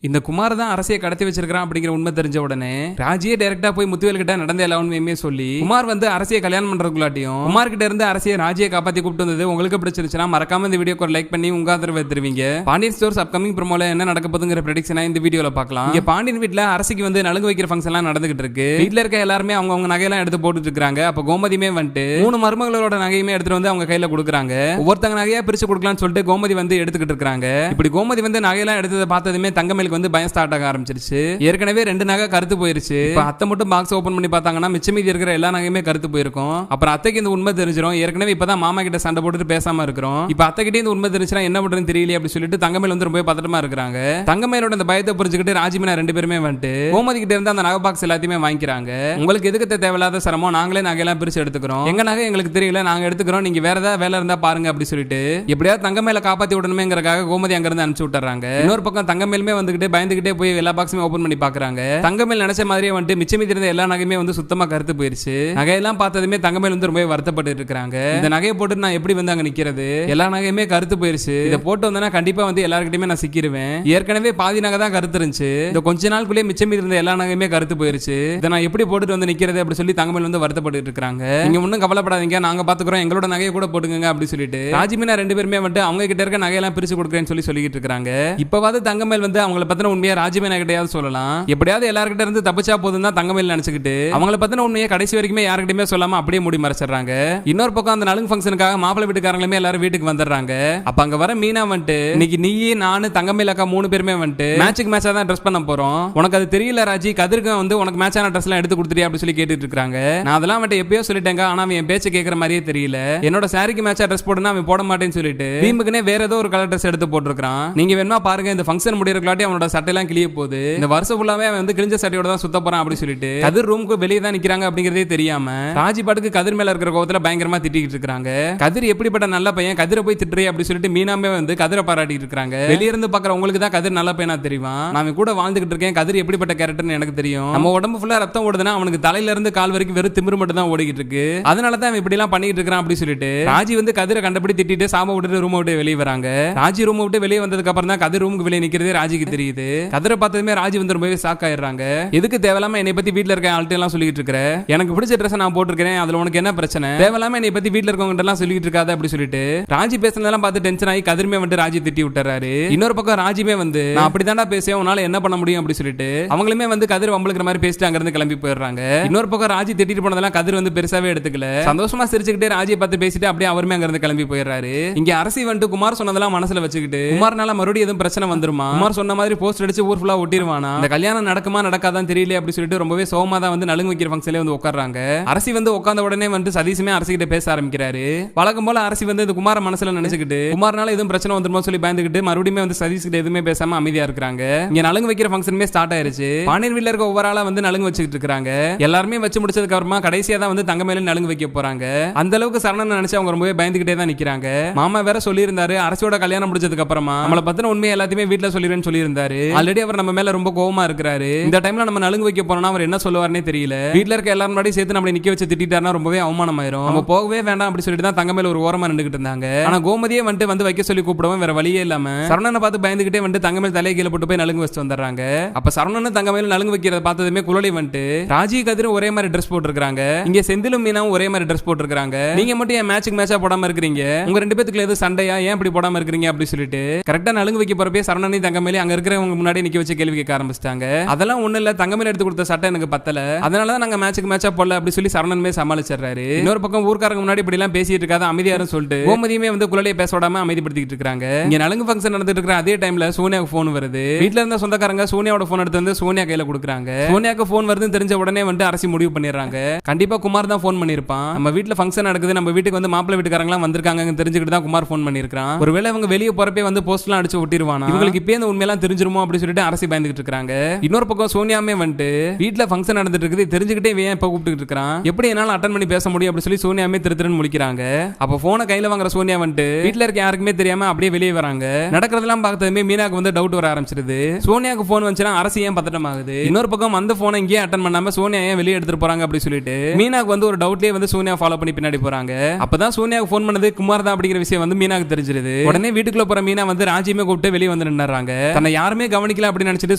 இந்த குமார் தான் அரசியை கடத்தி வச்சிருக்கான் அப்படிங்கிற உண்மை தெரிஞ்ச உடனே ராஜியே டைரக்டா போய் முத்துவேல் கிட்ட நடந்த எல்லா உண்மையுமே சொல்லி குமார் வந்து அரசியை கல்யாணம் பண்றதுக்குள்ளாட்டியும் குமார் கிட்ட இருந்து அரசியை ராஜியை காப்பாத்தி கூப்பிட்டு வந்தது உங்களுக்கு பிடிச்சிருச்சுன்னா மறக்காம இந்த வீடியோக்கு ஒரு லைக் பண்ணி உங்க ஆதரவு தருவீங்க. பாண்டியன் ஸ்டோர்ஸ் அப்கமிங் ப்ரோமோல என்ன நடக்க போகுதுங்கிற ப்ரெடிக்ஷனை இந்த வீடியோல பார்க்கலாம். இங்க பாண்டியன் வீட்ல அரசிக்கு வந்து நலுங்கு வைக்கிற ஃபங்க்ஷன் எல்லாம் நடந்துகிட்டு இருக்கு. வீட்ல இருக்க எல்லாருமே அவங்க நகையெல்லாம் எடுத்து போட்டுட்டு இருக்காங்க. அப்ப கோமதியுமே வந்துட்டு 3 மருமகளோட நகையுமே எடுத்துட்டு வந்து அவங்க கையில கொடுக்குறாங்க. ஒவ்வொருத்தங்க நகையா பிரிச்சு கொடுக்கலாம்னு சொல்லிட்டு கோமதி வந்து எடுத்துக்கிட்டு இருக்காங்க. இப்படி கோமதி வந்து நகையெல்லாம் எடுத்ததை பார்த்ததுமே தங்கமேலுக்கு வந்து பயம் ஸ்டார்ட் ஆக ஆரம்பிச்சிருச்சு. ஏற்கனவே 2 நகை கருத்து போயிருச்சு. இப்ப அத்தை மட்டும் பாக்ஸ் ஓபன் பண்ணி பார்த்தாங்கன்னா மிச்சம் மீதி இருக்கிற எல்லா நகையுமே கருத்து போயிருக்கும். அப்புறம் அத்தைக்கு இந்த உண்மை தெரிஞ்சிடும். ஏற்கனவே இப்பதான் மாமா கிட்ட சண்டை போட்டுட்டு பேசாம இருக்கிறோம். இப்ப அத்தை கிட்டே இந்த உண்மை தெரிஞ்சுனா என்ன பண்றதுன்னு தெரியல அப்படி சொல்லிட்டு தங்கமேல் வந்து ரொம்ப பதட்டமா இருக்காங்க. தங்கமேலோட அந்த பயத்தை புரிஞ்சுக்கிட்டு ராஜிமீனா 2 பேருமே வந்துட்டு கோமதி கிட்ட இருந்து அந்த நகை பாக்ஸ் எல்லாத்தையுமே வாங்கிக்கிறாங்க. உங்களுக்கு எதுக்கு தேவையில்லாத சிரமம், நாங்களே நகையெல்லாம் பிரிச்சு எடுத்துக்கிறோம். எங்க நகை எங்களுக்கு தெரியல, நாங்க எடுத்துக்கிறோம், நீங்க வேற ஏதாவது வேலை இருந்தா பாருங்க அப்படி சொல்லிட்டு எப்படியாவது தங்கமேல காப்பாத்தி விடணுமேங்கறதுக்காக கோமதி அங்க இருந்து அனுப்பிச்சு விட்டுறாங்க. இன்னொரு பக்கம் தங்கமேலுமே வந்துகிட்டு பயந்துகிட்டே போய் எல்லா பாக்ஸுமே ஓபன் பண்ணி பாக்குறாங்க. தங்கமேல் நினைச்ச மாதிரியே வந்து மிச்சம் மீதி இருந்த எல்லா நகையுமே வந்து சுத்தமா கருத்து போயிருச்சு. நகையெல்லாம் பார்த்ததுமே தங்கமேல் வந்து ரொம்ப வருத்தப்பட்டு இருக்காங்க. இந்த நகையை போட்டு நான் எப்படி வந்து அங்க நிக்கிறது, எல்லா நகையுமே கருத்து போயிருச்சு. இதை போட்டு வந்தா கண்டிப்பா வந்து எல்லாருக்கிட்டையுமே நான் சிக்கிடுவேன். ஏற்கனவே பாதி நகை தான் கருத்து இருந்துச்சு. இந்த கொஞ்ச நாளுக்குள்ளே மிச்சம் மீதி இருந்த எல்லா நகையுமே கருத்து போயிருச்சு. இதை நான் எப்படி போட்டுட்டு வந்து நிக்கிறது அப்படி சொல்லி தங்கமேல் வந்து வருத்தப்பட்டு இருக்காங்க. நீங்க ஒன்னும் கவலைப்படாதீங்க, நாங்க பாத்துக்கிறோம், எங்களோட நகையை கூட போட்டுங்க அப்படி சொல்லிட்டு ராஜிமீனா 2 பேருமே வந்து அவங்க கிட்ட இருக்க நகையெல்லாம் பிரிச்சு கொடுக்குறேன்னு சொல்லிட்டு இருக்காங்க. இப்பவாது தங்கமேல் வந்து அவங்கள பத்தின உண்மையை ராஜிமீனா கிட்டையாவது சொல்லலாம். எப்படியாவது எல்லார்கிட்ட இருந்து தப்பிச்சா போதும் தான் தங்கமேல் நினைச்சுக்கிட்டு அவங்கள பத்தின உண்மையை கடைசி வரைக்குமே யார்கிட்டயுமே சொல்லாம அப்படியே மூடி மறைச்சிடுறாங்க. இன்னொரு பக்கம் அந்த நலுங்கு ஃபங்க்ஷனுக்காக மாப்பிள்ளை வீட்டுக்காரங்களுமே எல்லாரும் வீட்டுக்கு வந்துடுறாங்க. அப்ப அங்க வர மீனா வந்துட்டு இன்னைக்கு நீயே நானு தங்கமேல் அக்கா 3 பேருமே வந்துட்டு மேட்சுக்கு மேட்சா தான் ட்ரெஸ் பண்ண போறோம். உனக்கு அது தெரியல ராஜி, கதிர்க்கு வந்து உனக்கு மேட்சான ட்ரெஸ் எல்லாம் எடுத்து கொடுத்துறியா அப்படி சொல்லி கேட்டுட்டு இருக்காங்க. நான் அதெல்லாம் வந்துட்டு எப்பயோ சொல்லிட்டேங்க, ஆனா அவன் என் பேச்சு கேட்கற மாதிரியே தெரியல. என்னோட சாரிக்கு மேட்சா ட்ரெஸ் போடுனா அவன் போட மாட்டேன்னு சொல்லிட்டு வீம்புக்குனே வேற ஏதோ ஒரு கலர் ட்ரெஸ் எடுத்து போட்டுருக்கான். நீங்க வேணுமா பாருங்க, இந்த ஃபங்க்ஷன் முடியறதுக்குள்ளாட்டி அவனோட சட்டையெல்லாம் கிளிய போகுது. இந்த வருஷம் ஃபுல்லாவே அவன் வந்து கிழிஞ்ச சட்டையோட தான் சுத்த போறான் அப்படி சொல்லிட்டு கதிர் ரூமுக்கு வெளியே தான் நிக்கிறாங்க அப்படிங்கறதே தெரியாம ராஜி பாட்டுக்கு கதிர் மேல இருக்கிற கோவத்துல பயங்கரமா திட்டிட்டு இருக்காங்க. கதிர் எப்படிப்பட்ட நல்ல பையன், கதிரை போய் திட்டுறே அப்படி சொல்லிட்டு மீனாமே வந்து கதிரை பாராட்டிட்டு இருக்காங்க. வெளிய இருந்து பாக்குற உங்களுக்கு தான் கதிர் நல்ல பையனா தெரியும். நான் கூட வாழ்ந்துகிட்டு இருக்கேன், கதிர் எப்படிப்பட்ட கேரக்டர்னு எனக்கு தெரியும். நம்ம உடம்பு ஃபுல்லா ரத்தம் ஓடுதுன்னா அவனுக்கு தலையில இருந்து கால் வரைக்கும் வெறும் திமிரு மட்டும் தான் ஓடிக்கிட்டு இருக்கு. அதனால தான் இப்படி எல்லாம் பண்ணிட்டு இருக்கான் அப்படி சொல்லிட்டு ராஜி வந்து கதிரை கண்டபடி திட்டிட்டு சாம விட்டு ரூம் விட்டு வெளியே வராங்க. ராஜி ரூம் விட்டு வெளியே வந்ததுக்கு அப்புறம் தான் கதிர் ரூமுக்கு வெளியே நிக்கிறதே ராஜிக்கு தெரியுது. கதிரை பார்த்ததுமே ராஜி வந்து ரொம்பவே ஷாக் ஆயிடுறாங்க. எதுக்கு தேவையில்லாம என்னை பத்தி வீட்ல இருக்க ஆள்கிட்ட எல்லாம் சொல்லிட்டு இருக்கிற, எனக்கு பிடிச்ச ட்ரெஸ் நான் போட்டுருக்கேன், அதுல உனக்கு என்ன பிரச்சனை, தேவையில்லாம என்னை பத்தி வீட்ல இருக்கவங்க எல்லாம் சொல்லிட்டு இருக்காத அப்படி சொல்லிட்டு ராஜி பேசுனதெல்லாம் பார்த்து டென்ஷன் ஆகி கதிர்மே வந்து ராஜி திட்டி விட்டுறாரு. இன்னொரு பக்கம் ராஜிமே வந்து நான் அப்படிதான்டா பேசுவேன், உன்னால என்ன பண்ண முடியும் அப்படி சொல்லிட்டு அவங்களுமே வந்து கதிர் வம்பளுக்கிற மாதிரி பேசிட்டு அங்க இருந்து கிளம்பி போயிடுறாங்க. இன்னொரு பக்கம் ராஜி திட்டிட்டு போனதெல்லாம் கதிர் வந்து பெருசாவே எடுத்துக்கல. சந்தோஷமா சிரிச்சுக்கிட்டே ராஜியை பார்த்து பேசிட்டு அப்படியே அவருமே அங்க இருந்து கிளம்பி போயிடுறாரு. இங்க அரசி வந்து குமார் சொன்னதெல்லாம் மனசுல வச்சுக்கிட்டு குமார்னால மறுபடியும் எதுவும் பிரச்சனை வந்துருமா, குமார் சொன்ன மாதிரி போஸ்ட் அடிச்சு ஊர் ஃபுல்லா ஒட்டிடுவானா, இந்த கல்யாணம் நடக்குமா நடக்காதான் தெரியல அப்படி சொல்லிட்டு ரொம்பவே சோகமா தான் வந்து நலுங்கு வைக்கிற ஃபங்க்ஷன்ல வந்து உட்கார்றாங்க. அரசி வந்து உட்கார்ந்த உடனே வந்து சதீஷுமே அரசி கிட்ட பேச ஆரம்பிக்கிறாரு. வழக்கம் போல அரசி வந்து இந்த குமார மனசுல நினைச்சுக்கிட்டு குமார்னால எதுவும் பிரச்சனை வந்துருமோ சொல்லி பயந்துகிட்டு மறுபடியும் வந்து சதீஷ் கிட்ட எதுவுமே பேசாம அமைதியா இருக்காங்க. இங்க நலுங்கு வைக்கிற ஃபங்க்ஷனுமே ஸ்டார்ட் ஆயிருச்சு. பாண்டியன் வீட்ல இருக்க ஒவ்வொரு ஆளா வந்து நலுங்கு வச்சுக்கிட்டு இருக்காங்க. எல்லாருமே வச்சு முடிச்சதுக்கு அப்புறமா கடைசியா தான் வந்து தங்கமேல நலுங்கு வைக்க போறாங்க. அந்த அளவுக்கு சரணன் நினைச்சு அவங்க ரொம்பவே பயந்துகிட்டே தான் நிக்கிறாங்க. மாமா வேற சொல்லி இருந்தாரு அரசியோட கல்யாணம் முடிச்சதுக்கு அப்புறமா நம்மள பத்தின உண்மையை எல்லாத்தையுமே வீட்ல சொல்லிடுறேன்னு சொல்லி இருந்தாரு. ஆல்ரெடி அவர் நம்ம மேல ரொம்ப கோவமா இருக்கிறாரு. இந்த டைம்ல நம்ம நலுங்கு வைக்க போறோம்னா அவர் என்ன சொல்லுவாருன்னே தெரியல. வீட்ல இருக்க எல்லாரும் முன்னாடி சேர்த்து நம்மளை நிக்க வச்சு திட்டிட்டாருன்னா ரொம்பவே அவமானம் ஆயிரும். நம்ம போகவே வேண்டாம் அப்படி சொல்லிட்டு தான் தங்கமேல ஒரு ஓரமா நின்னுகிட்டு இருந்தாங்க. ஆனா கோமதியே வந்து வைக்க சொல்லி கூப்பிடவும் வேற வழியே இல்லாம சரணனை பார்த்து பயந்துகிட்டே வந்து தங்கமேல் தலையை கீழே போட்டு போய் நலுங்கு வச்சு வந்துடுறாங்க. அப்ப சரணனும் தங்கமேல நலுங்கு வைக்கிறத பார்த்ததுமே குழலி வந்து ராஜி கதிரும் ஒரே மாதிரி ட்ரெஸ் போட்டுருக்காங்க. இங்க செந்திலும் மீனாவும் ஒரே மாதிரி ட்ரெஸ் போட்டுருக்காங்க. நீங்க மட்டும் ஏன் மேட்சுக்கு மேட்சா போடாம இருக்கீங்க, உங்க 2 பேத்துக்குள்ள எது சண்டையா, ஏன் இப்படி போடாம இருக்கீங்க அப்படி சொல்லிட்டு கரெக்டா நலுங்கு வைக்க போறப்பே சரணனை தங்கமேல அங்க இருக்கிறவங்க முன்னாடி நிக்க வச்சு கேள்வி கேட்க ஆரம்பிச்சிட்டாங்க. அதெல்லாம் ஒண்ணு இல்ல, தங்கமேல எடுத்து கொடுத்த சட்டை எனக்கு பத்தல, அதனாலதான் நாங்க மேட்சுக்கு மேட்சா போடல அப்படி சொல்லி சரணனுமே சமாளிச்சிடுறாரு. இன்னொரு பக்கம் ஊர்க்காரங்க முன்னாடி இப்படி எல்லாம் பேசிட்டு இருக்காத அமைதியாரும் சொல்லிட்டு கோமதியுமே வந்து குழலையை பேச விடாம அமைதிப்படுத்திட்டு இருக்காங்க. இங்க நலுங்கு ஃபங்க்ஷன் நடந்துட்டு இருக்கிற அதே டைம்ல சோனியாவுக்கு போன் வருது. வீட்ல இருந்த சொந்தக்காரங்க சோனியாவோட போன் எடுத்து வந்து சோனியா கையில கொடுக்குறாங்க. சோனியாக்கு போன் வருதுன்னு தெரிஞ்ச உடனே வந்து அரசி முடிவு பண்ணிடுறாங்க, கண்டிப்பா குமார் தான் போன் பண்ணிருப்பான். நம்ம வீட்ல ஃபங்க்ஷன் நடக்குது, நம்ம வீட்டுக்கு வந்து மாப்பிள்ளை வீட்டுக்காரங்க எல்லாம் வந்திருக்காங்க தெரிஞ்சுக்கிட்டு தான் குமார் போன் பண்ணிருக்கான். ஒருவேளை அவங்க வெளியே போறப்பே வந்து போஸ்ட் எல்லாம் அடிச்சு ஒட்டிடுவானா, இவங்களுக்கு இப்பே இந்த உண்மையெல்லாம் தெரிஞ்சிருமோ அப்படி சொல்லிட்டு அரசி பயந்துகிட்டு இருக்காங்க. இன்னொரு பக்கம் சோனியாமே வந்து வீட்ல ஃபங்க்ஷன் நடந்துட்டு இருக்குது தெரிஞ்சுக்கிட்டே ஏன் இப்ப கூப்பிட்டு இருக்கான், எப்படி என்னால அட்டன் பண்ணி பேச முடியும் அப்படி சொல்லி சோனியாமே திருத்திரன்னு முடிக்கிறாங்க. அப்ப போனை கையில வாங்குற சோனியா வந்து வீட்ல இருக்க யாருக்குமே தெரியாம அப்படியே வெளியே வராங்க. நடக்கிறதெல்லாம் பார்த்ததுமே மீனாக்கு வந்து டவுட் வர ஆரம்பிச்சிருது. சோனியாக்கு போன் வந்துச்சுன்னா அரசி ஏன் பதட்டமாகுது, இன்னொரு பக்கம் அந்த போனை இங்கே அட்டன் பண்ணாம சோனியா ஏன் வெளியே எடுத்துட்டு போறாங்க அப்படி சொல்லிட்டு மீனாக்கு வந்து ஒரு டவுட்லயே வந்து சோனியா ஃபாலோ பண்ணி பின்னாடி போறாங்க. அப்பதான் சோனியாக்கு போன் பண்ணது குமார் தான் அப்படிங்கிற விஷயம் வந்து மீனாக்கு தெரிஞ்சிருது. உடனே வீட்டுக்குள்ள போற மீனா வந்து ராஜியுமே கூப்பிட்டு வெளியே வந்து நின்னுறாங்க. தன்னை யார யாருமே கவனிக்கல அப்படின்னு நினைச்சிட்டு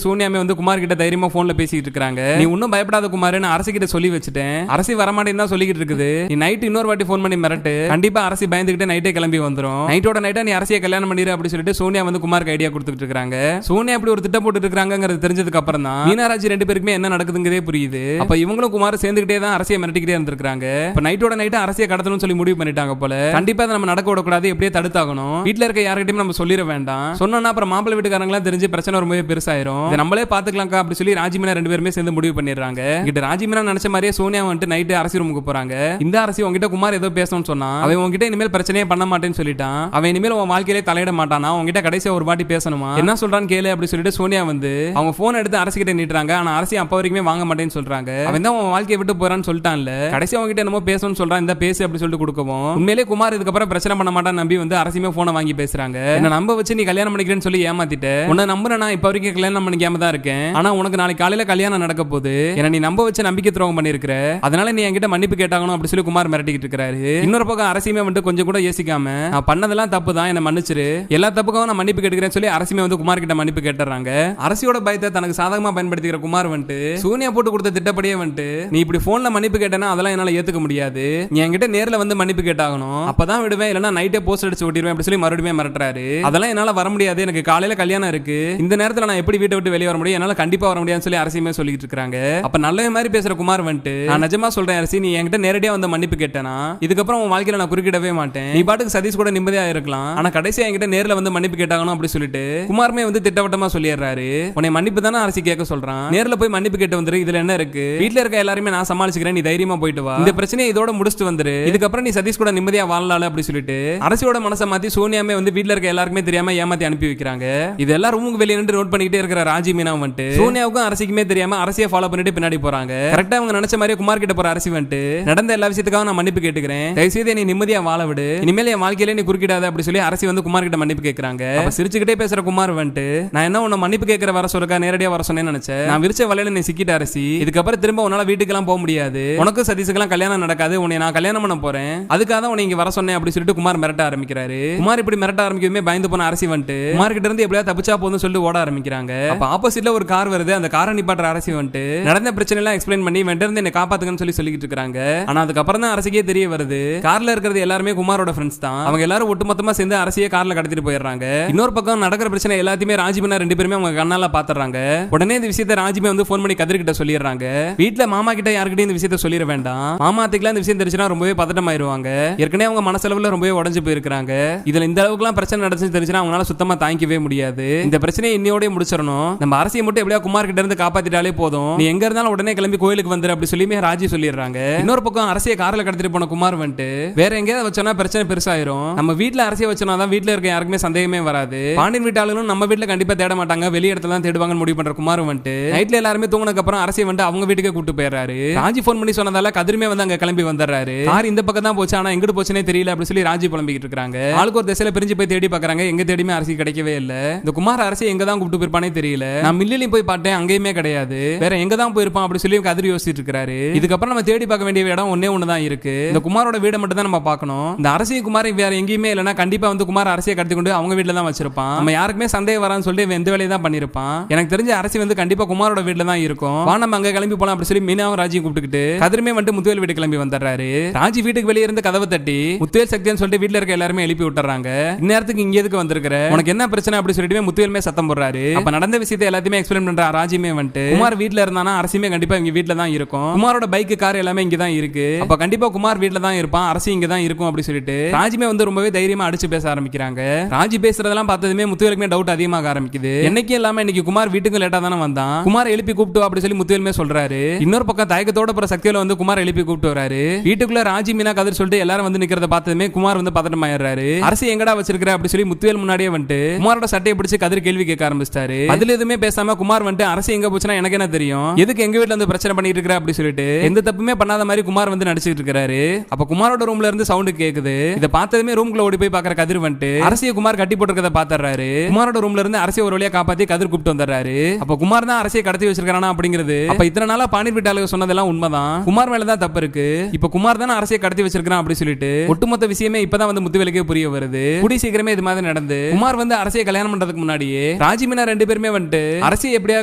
சோனியாமே வந்து குமார் கிட்ட தைரியமா போன்ல பேசிட்டு இருக்காங்க. நீ ஒன்னும் பயப்படாத குமார், நான் அரசி கிட்ட சொல்லி வச்சுட்டேன், அரசி வரமாட்டேன்னு தான் சொல்லிக்கிட்டு இருக்குது. நீ நைட் இன்னொரு வாட்டி போன் பண்ணி மிரட்டு, கண்டிப்பா அரசி பயந்துகிட்டு நைட்டே கிளம்பி வந்துரும். நைட்டோட நைட்டா நீ அரசியை கல்யாணம் பண்ணிரு அப்படி சொல்லிட்டு சோனியா வந்து குமாருக்கு ஐடியா கொடுத்துட்டு இருக்காங்க. சோனியா இப்படி ஒரு திட்டம் போட்டு இருக்காங்கிறது தெரிஞ்சதுக்கு அப்புறம் தான் மீனாராஜி ரெண்டு பேருக்குமே என்ன நடக்குதுங்கிறதே புரியுது. அப்ப இவங்களும் குமார் சேர்ந்துகிட்டே தான் அரசியை மிரட்டிக்கிட்டே இருந்திருக்காங்க. இப்ப நைட்டோட நைட்டா அரசியை கடத்தணும்னு சொல்லி முடிவு பண்ணிட்டாங்க போல. கண்டிப்பா நம்ம நடக்க விடக்கூடாது, எப்படியே தடுத்தாகணும். வீட்டுல இருக்க யார்கிட்டயும் நம்ம சொல்லிட வேண்டாம். சொன்னா அப்புறம் மாப்பிள்ளை வீட்டுக்காரங்களா தெரிஞ்சு பிரச்சனை ரொம்பவே பெருசாயிரும். நம்மளே பாத்துக்கலாம்க்கா அப்படி சொல்லி ராஜி மீனா ரெண்டு பேருமே சேர்ந்து முடிவு பண்ணிடுறாங்க. கிட்ட ராஜி மீனா நினைச்ச மாதிரியே சோனியா வந்துட்டு நைட்டு அரசி ரூமுக்கு போறாங்க. இந்த அரசி உங்ககிட்ட குமார் ஏதோ பேசணும்னு சொன்னா, அவன் உங்ககிட்ட இனிமேல் பிரச்சனையே பண்ண மாட்டேன்னு சொல்லிட்டான். அவன் இனிமேல் உன் வாழ்க்கையிலே தலையிட மாட்டானா, உங்ககிட்ட கடைசியா ஒரு வாட்டி பேசணுமா, என்ன சொல்றான்னு கேளு அப்படி சொல்லிட்டு சோனியா வந்து அவங்க போன் எடுத்து அரசி கிட்ட நீட்டுறாங்க. ஆனா அரசி அப்ப வரைக்குமே வாங்க மாட்டேன்னு சொல்றாங்க. அவன் தான் உன் வாழ்க்கையை விட்டு போறான்னு சொல்லிட்டான்ல, கடைசியா உங்ககிட்ட என்னமோ பேசணும்னு சொல்றான், இந்த பேசு அப்படி சொல்லிட்டு கொடுக்கவும் உண்மையிலே குமார் இதுக்கப்புறம் பிரச்சனை பண்ண மாட்டான்னு நம்பி வந்து அரசியுமே போனை வாங்கி பேசுறாங்க. என்ன நம்ப வச்சு நீ கல்யாணம் பண்ணிக்கிறேன்னு சொல்லி ஏமாத்திட்ட, உன்னை நம்புறேன், நான் இப்ப வரைக்கும் கல்யாணம் பண்ணிக்காம தான் இருக்கேன். ஆனா உனக்கு நாளைக்கு காலையில கல்யாணம் நடக்க போகுது, என்ன நீ நம்ப வச்சு நம்பிக்கை துரோகம் பண்ணிருக்கிற, அதனால நீ என்கிட்ட மன்னிப்பு கேட்டாங்கணும் அப்படி சொல்லி குமார் மிரட்டிக்கிட்டு இருக்காரு. இன்னொரு பக்கம் அரசியுமே வந்து கொஞ்சம் கூட யோசிக்காம, நான் பண்ணதெல்லாம் தப்பு தான், என்ன மன்னிச்சிரு, எல்லா தப்புக்கும் நான் மன்னிப்பு கேட்கிறேன்னு சொல்லி அரசியுமே வந்து குமார் கிட்ட மன்னிப்பு கேட்டுறாங்க. அரசியோட பயத்தை தனக்கு சாதகமா பயன்படுத்திக்கிற குமார் வந்துட்டு சோனியா போட்டு கொடுத்த திட்டப்படியே வந்துட்டு, நீ இப்படி போன்ல மன்னிப்பு கேட்டனா அதெல்லாம் என்னால ஏத்துக்க முடியாது, நீ என்கிட்ட நேர்ல வந்து மன்னிப்பு கேட்டாகணும், அப்பதான் விடுவேன், இல்லனா நைட்டே போஸ்ட் அடிச்சு ஓட்டிடுவேன் அப்படி சொல்லி மறுபடியும் மிரட்டுறாரு. அதெல்லாம் என்னால வர முடியாது, எனக்கு காலையில கல்யாணம் இருக்கு, இந்த நேரத்துல நான் எப்படி வீட்டை விட்டு வெளியே வர முடியும், என்னால கண்டிப்பா வர முடியாதுன்னு சொல்லி அரசியுமே சொல்லிட்டு இருக்காங்க. அப்ப நல்ல மாதிரி பேசுற குமார் வந்துட்டு, நான் நிஜமா சொல்றேன் அரசி, நீ என்கிட்ட நேரடியா வந்து மன்னிப்பு கேட்டனா இதுக்கப்புறம் உன் வாழ்க்கையில நான் குறுக்கிடவே மாட்டேன், நீ பாட்டுக்கு சதீஷ் கூட நிம்மதியா இருக்கலாம், ஆனா கடைசியா என்கிட்ட நேர்ல வந்து மன்னிப்பு கேட்டாங்கணும் அப்படி சொல்லிட்டு குமாருமே வந்து திட்டவட்டமா சொல்லிடுறாரு. உன்னை மன்னிப்பு தானே அரசி கேட்க சொல்றான், நேர்ல போய் மன்னிப்பு கேட்டு வந்துரு, இதுல என்ன இருக்கு, வீட்டுல இருக்க எல்லாருமே நான் சமாளிச்சுக்கிறேன், நீ தைரியமா போயிட்டு வா, இந்த பிரச்சனையை இதோட முடிச்சுட்டு வந்துரு, இதுக்கப்புறம் நீ சதீஷ் கூட நிம்மதியா வாழலாம் அப்படி சொல்லிட்டு அரசியோட மனசை மாத்தி சோனியாமே வந்து வீட்டுல இருக்க எல்லாருக்குமே தெரியாம ஏமாத்தி அனுப்பி வைக்கிறாங்க. இது எல்லாம் ரூமுக்கு வெளியே நின்று நோட் பண்ணிக்கிட்டே இருக்கிற ராஜி மீனா வந்துட்டு சோனியாவுக்கும் அரசிக்குமே தெரியாம அரசியை ஃபாலோ பண்ணிட்டு பின்னாடி போறாங்க. கரெக்டா அவங்க நினைச்ச மாதிரி குமார் கிட்ட போற அரசி வந்துட்டு, நடந்த எல்லா விஷயத்துக்காக நான் மன்னிப்பு கேட்டுக்கிறேன், தயவுசெய்து நீ நிம்மதியா வாழ விடு, இனிமேல் என் வாழ்க்கையில நீ குறுக்கிடாத அப்படி சொல்லி அரசி வந்து குமார் கிட்ட மன்னிப்பு கேட்கறாங்க. சிரிச்சுக்கிட்டே பேசுற குமார் வந்துட்டு, நான் என்ன உன்னை மன்னிப்பு கேட்கிற வர சொல்லுக்கா, நேரடியா வர சொன்னேன்னு நினைச்சேன், நான் விரிச்ச வலையில நீ சிக்கிட்ட அரசி, இதுக்கப்புறம் திரும்ப உன்னால வீட்டுக்கெல்லாம் போக முடியாது, உனக்கு சதீஷுக்கெல்லாம் கல்யாணம் நடக்காது, உன்னை நான் கல்யாணம் பண்ண போறேன், அதுக்காக தான் உன்னை இங்க வர சொன்னேன் அப்படி சொல்லிட்டு குமார் மிரட்ட ஆரம்பிக்கிறாரு. குமார் இப்படி மிரட்ட ஆரம்பிக்கவே பயந்து போன அரசி வந்துட்டு குமார் கிட்ட இருந்து எப்படியா தப்பிச்சா போதும்னு சொல்லிட்டு ஓட ஆரம்பிக்கிறாங்க. அப்ப ஆப்போசிட்ல ஒரு கார் வருது, அந்த காரை நிப்பாட்டுற அரசி வந்துட்டு நடந்த பிரச்சனை எல்லாம் எக்ஸ்பிளைன் பண்ணி வெண்ட இருந்து என்ன காப்பாத்துங்கன்னு சொல்லி சொல்லிட்டு இருக்காங்க. ஆனா அதுக்கப்புறம் தான் அரசிக்கே தெரிய வருது, கார்ல இருக்கிறது எல்லாருமே குமாரோட ஃப்ரெண்ட்ஸ் தான், அவங்க எல்லாரும் ஒட்டுமொத்தமா சேர்ந்து அரசியை கார்ல கடத்திட்டு போயிடுறாங்க. இன்னொரு பக்கம் நடக்கிற பிரச்சனை எல்லாத்தையுமே ராஜிமனா ரெண்டு பேருமே அவங்க கண்ணால பாத்துறாங்க. உடனே இந்த விஷயத்தை ராஜிமே வந்து போன் பண்ணி கதிர் கிட்ட சொல்லிடுறாங்க. வீட்டுல மாமா கிட்ட யாருக்கிட்டையும் இந்த விஷயத்தை சொல்லிட வேண்டாம், மாமா அத்தைக்குலாம் இந்த விஷயம் தெரிஞ்சுனா ரொம்பவே பதட்டமாயிருவாங்க, ஏற்கனவே அவங்க மனசளவுல ரொம்பவே உடஞ்சு போயிருக்காங்க, இதுல இந்த அளவுக்குலாம் பிரச்சனை நடந்துச்சு தெரிஞ்சுனா அவங்களால சுத்தமா தாங்கிக்கவே முடியாது, இந்த பிரச்சனையை இன்னையோட முடிச்சிடணும், நம்ம அரசியை மட்டும் எப்படியா குமார் கிட்ட இருந்து காப்பாத்திட்டாலே போதும், நீ எங்க இருந்தாலும் உடனே கிளம்பி கோயிலுக்கு வந்துரு அப்படி சொல்லியுமே ராஜி சொல்லிடுறாங்க. இன்னொரு பக்கம் அரசியை கார்ல கடத்திட்டு போன குமார் வந்துட்டு வேற எங்கேயாவது வச்சோம்னா பிரச்சனை பெருசாயிரும், நம்ம வீட்டுல அரசியை வச்சோம்னா தான் வீட்டுல இருக்க யாருக்குமே சந்தேகமே வராது, பாண்டியன் வீட்டாளர்களும் நம்ம வீட்டுல கண்டிப்பா தேட மாட்டாங்க, வெளி இடத்துல தான் தேடுவாங்கன்னு முடிவு பண்ற குமார் வந்துட்டு நைட்ல எல்லாருமே தூங்கினதுக்கு அப்புறம் அரசியை வந்து அவங்க வீட்டுக்கே கூட்டு போயிடுறாரு. ராஜி போன் பண்ணி சொன்னதால கதிருமே வந்து அங்க கிளம்பி வந்துடுறாரு. கார் இந்த பக்கம் தான் போச்சு, ஆனா எங்கிட்டு போச்சுனே தெரியல அப்படி சொல்லி ராஜி புலம்பிக்கிட்டு இருக்காங்க. ஆளுக்கு ஒரு திசையில பிரிஞ்சு போய் தேடி பாக்குறாங்க, எங்க தேடியுமே அரசி கிடைக்கவே இல்ல. இந்த குமார் அரசி எங்க தான் கூப்பிட்டு போயிருப்பானே தெரியல, நான் மில்லிலையும் போய் பார்த்தேன், அங்கேயுமே கிடையாது, வேற எங்க தான் போயிருப்பான் அப்படி சொல்லி கதிர் யோசிச்சுட்டு இருக்காரு. இதுக்கப்புறம் நம்ம தேடி பார்க்க வேண்டிய இடம் ஒன்னே ஒண்ணுதான் இருக்கு, இந்த குமாரோட வீடை மட்டும் தான் நம்ம பார்க்கணும், இந்த அரசியை குமார் வேற எங்கேயுமே இல்லைன்னா கண்டிப்பா வந்து குமார் அரசியை கடத்தி கொண்டு அவங்க வீட்டுல தான் வச்சிருப்பான், நம்ம யாருக்குமே சந்தேகம் வரான்னு சொல்லிட்டு எந்த வேலையை தான் பண்ணிருப்பான், எனக்கு தெரிஞ்ச அரசி வந்து கண்டிப்பா குமாரோட வீட்டுல தான் இருக்கும், வா நம்ம அங்க கிளம்பி போலாம் அப்படி சொல்லி மீனாவும் ராஜியும் கூப்பிட்டுக்கிட்டு கதிருமே வந்து முத்துவேல் வீட்டுக்கு கிளம்பி வந்துடுறாரு. ராஜி வீட்டுக்கு வெளியே இருந்து கதவை தட்டி முத்துவேல் சக்தின்னு சொல்லிட்டு வீட்டுல இருக்க எல்லாருமே எழுப்பி விட்டுறாங்க. இந்நேரத்துக்கு இங்க எதுக்கு வந்திருக்கிற, உனக்கு என்ன பிரச்சனை அப்படி சொல்லிட்டு முத்துவேலுமே சத்தம் போடுறாரு. அப்ப நடந்த விஷயத்தை எல்லாத்தையுமே எக்ஸ்பிளைன் பண்ற ராஜியுமே வந்துட்டு குமார் வீட்டுல இருந்தானா அரசியுமே கண்டிப்பா இங்க வீட்டுல தான் இருக்கும், குமாரோட பைக் கார் எல்லாமே இங்க தான் இருக்கு, அப்ப கண்டிப்பா குமார் வீட்டுல தான் இருப்பான், அரசி இங்க தான் இருக்கும் அப்படி சொல்லிட்டு ராஜிமே வந்து ரொம்பவே தைரியமா அடிச்சு பேச ஆரம்பிக்கிறாங்க. ராஜி பேசுறதெல்லாம் பார்த்ததுமே முத்துவேலுக்குமே டவுட் அதிகமாக ஆரம்பிக்குது, என்னைக்கு இல்லாம இன்னைக்கு குமார் வீட்டுக்கு லேட்டா தானே வந்தான், குமார் எழுப்பி கூப்பிட்டு அப்படி சொல்லி முத்துவேலுமே சொல்றாரு. இன்னொரு பக்கம் தயக்கத்தோட போற சக்தியில வந்து குமார் எழுப்பி கூப்பிட்டு வராரு. வீட்டுக்குள்ள ராஜி மீனா கதிர் சொல்லிட்டு எல்லாரும் வந்து நிக்கிறத பார்த்ததுமே குமார் வந்து பதட்டமாயிடுறாரு. அரசி எங்கடா வச்சிருக்கிற அப்படி சொல்லி முத்துவேல் முன்னாடியே வந்துட்டு குமாரோட சட்டையை பிடிச்சு கதிர் கேள்வி கேட்க ஆரம்பிச்சிட்டாரு. அதுல எதுவுமே பேசாம குமார் வந்துட்டு அரசி எங்க போச்சுன்னா எனக்கு என்ன தெரியும், எதுக்கு எங்க வீட்டுல வந்து பிரச்சனை பண்ணிட்டு இருக்கிற அப்படி சொல்லிட்டு எந்த தப்புமே பண்ணாத மாதிரி குமார் வந்து நடிச்சிட்டு இருக்காரு. அப்ப குமாரோட ரூம்ல இருந்து சவுண்ட் கேக்குது. இத பார்த்ததுமே ரூம்குள்ள ஓடி போய் பாக்குற கதிர் வந்துட்டு அரசியை குமார் கட்டி போட்டுறத பாத்துறாரு. குமாரோட ரூம்ல இருந்து அரசியை ஒரு வழியா காப்பாத்தி கதிர் கூப்பிட்டு வந்துறாரு. அப்ப குமார் தான் அரசியை கடத்தி வச்சிருக்கானா அப்படிங்கிறது அப்ப இத்தனை நாளா பாண்டியன் வீட்டாளர்கள் சொன்னதெல்லாம் உண்மைதான், குமார் மேலதான் தப்பு இருக்கு, இப்ப குமார் தானே அரசியை கடத்தி வச்சிருக்கான் அப்படி சொல்லிட்டு ஒட்டுமொத்த விஷயமே இப்பதான் வந்து முத்துவேலுக்கே புரிய வருது. கூடி சீக்கிரமே இது மாதிரி நடந்து குமார் வந்து அரசியை கல்யாணம் பண்றதுக்கு முன்னாடியே ராஜி மீனா 2 பேருமே வந்துட்டு அரசியை எப்படியா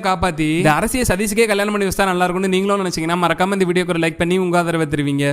காப்பாத்தி இந்த அரசியை சதீஷுக்கே கல்யாணம் பண்ணி வச்சா நல்லா இருக்கும்னு நீங்களும் நினைச்சீங்கன்னா மறக்காம இந்த வீடியோக்கு ஒரு லைக் பண்ணி உங்க ஆதரவை தெரிவிங்க.